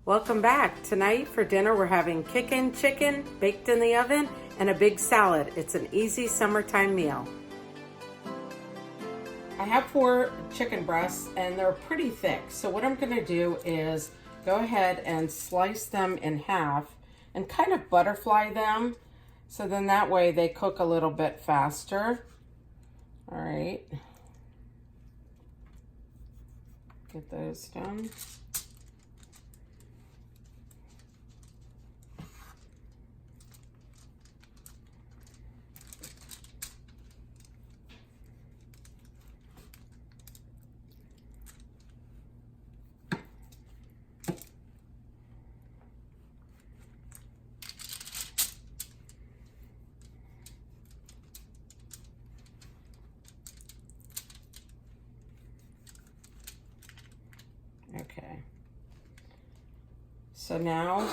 Welcome back. Tonight for dinner we're having kickin' chicken baked in the oven and a big salad. It's an easy summertime meal. I have 4 chicken breasts and they're pretty thick. So what I'm going to do is go ahead and slice them in half and kind of butterfly them. So then that way they cook a little bit faster. All right. Get those done. Okay, so now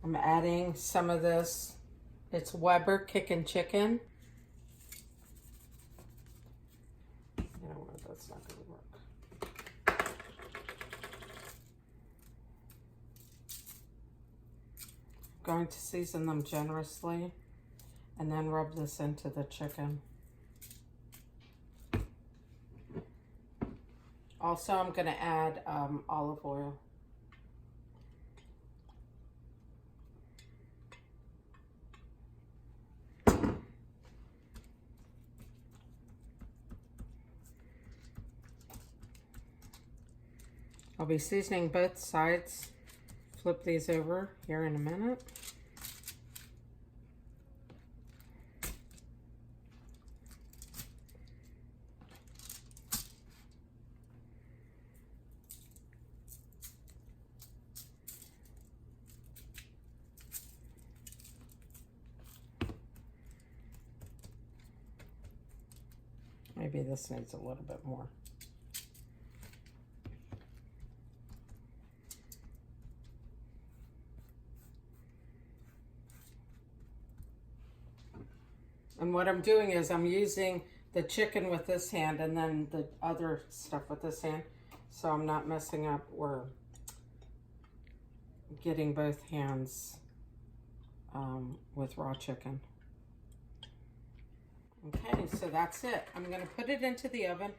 I'm adding some of this. It's Weber kickin' chicken. You know what, that's not going to work. I'm going to season them generously and then rub this into the chicken. Also, I'm going to add olive oil. I'll be seasoning both sides. Flip these over here in a minute. Maybe this needs a little bit more. And what I'm doing is I'm using the chicken with this hand and then the other stuff with this hand. So I'm not messing up or getting both hands with raw chicken. Okay, so that's it. I'm going to put it into the oven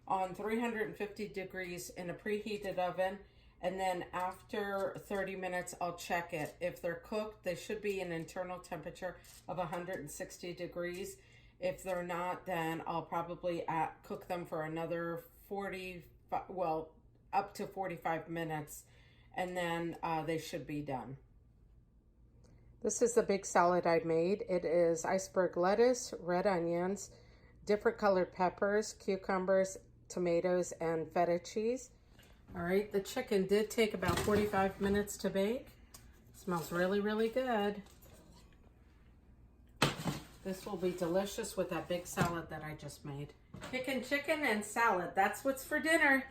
on 350 degrees in a preheated oven. And then after 30 minutes, I'll check it. If they're cooked, they should be an internal temperature of 160 degrees. If they're not, then I'll probably cook them for another up to 45 minutes. And then they should be done. This is the big salad I made. It is iceberg lettuce, red onions, different colored peppers, cucumbers, tomatoes, and feta cheese. All right, the chicken did take about 45 minutes to bake. Smells really, really good. This will be delicious with that big salad that I just made. Kickin' chicken and salad, that's what's for dinner.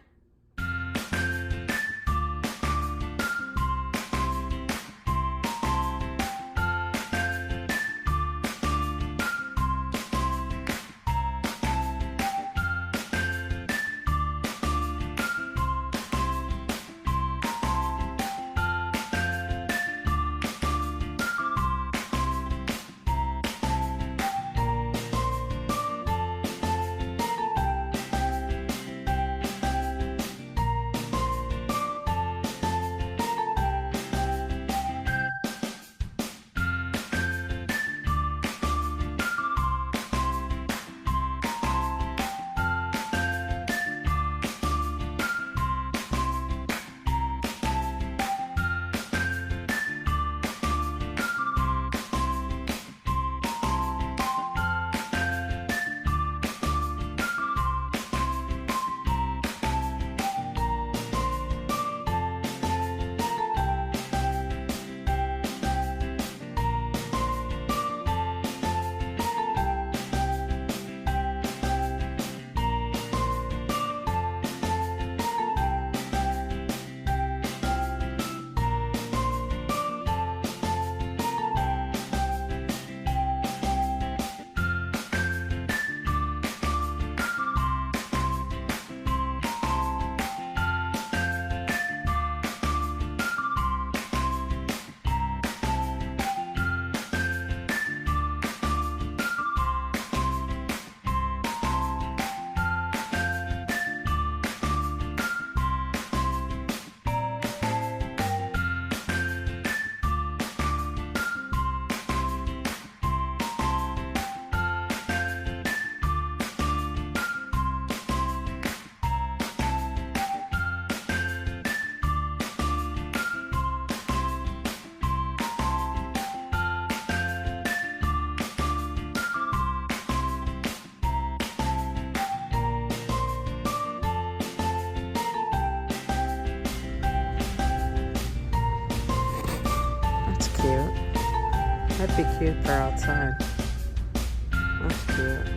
cute. That'd be cute for outside. That's cute.